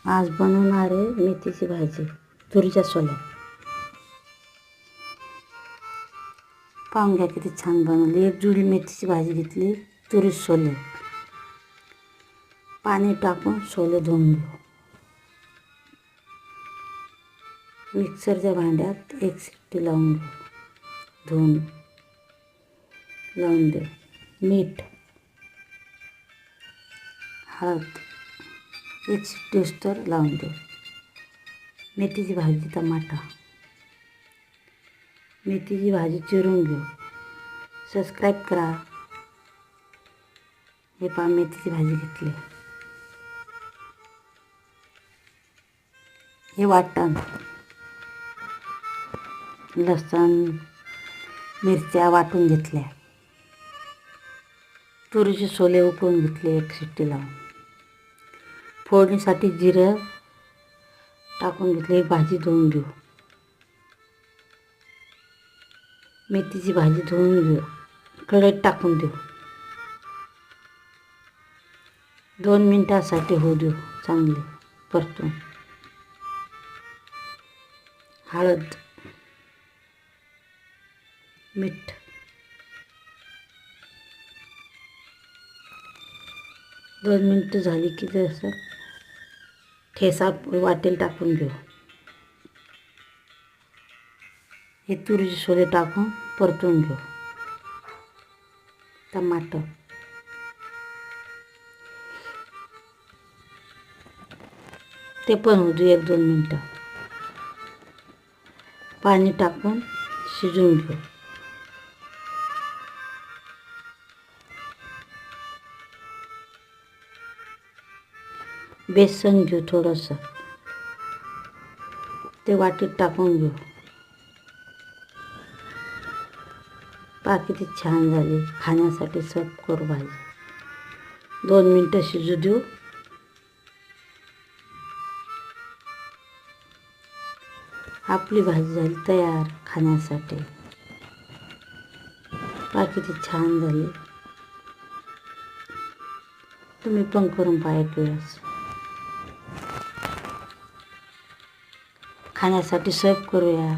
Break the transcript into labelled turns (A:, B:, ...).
A: आज बनवणार आहे मेथीची भाजी तुरीच्या सोल्या. पाहून घ्या किती छान बनवली. एक जुडी मेथीची भाजी घेतली, तुरी सोले. पाणी टाकून सोले धुवून घेऊ. मिक्सरच्या भांड्यात एक शिट्टी लावून घेऊ. धुवून लावून देऊ. मीठ, हळद एक शिट्टी उस्तर लावून देऊ. मेथीची भाजी, टमाटा. मेथीची भाजी चिरून घेऊ. सबस्क्राईब करा. हे पहा मेथीची भाजी घेतली. हे वाटण, लसूण मिरच्या वाटून घेतल्या. तुरीचे सोले उकळून घेतले एक शिट्टी लावून. फोडणीसाठी जिरं टाकून घेतले. भाजी धुवून घेऊ. मेथीची भाजी धुवून घेऊ. कढईत टाकून देऊ. 2 मिनिटासाठी होऊ देऊ चांगली परतून. हळद, मीठ, दोन मिनिटं झाली की जसं ठेचा वाटेल टाकून घेऊ. हे तुरीचे सोले टाकून परतून घेऊ. टमाटर, ते पण होऊ दे 1-2 मिनिटं. पाणी टाकून शिजवून घेऊ. बेसन घेऊ थोडंसं, ते वाटीत टाकून घेऊ. पहा किती छान झाली. खाण्यासाठी सर्व करू भाजी. 2 मिनिटं शिजू देऊ. आपली भाजी झाली तयार खाण्यासाठी. पहा किती छान झाली. तुम्ही पण करून पहा एक वेळेस. खाण्यासाठी सर्व करूया.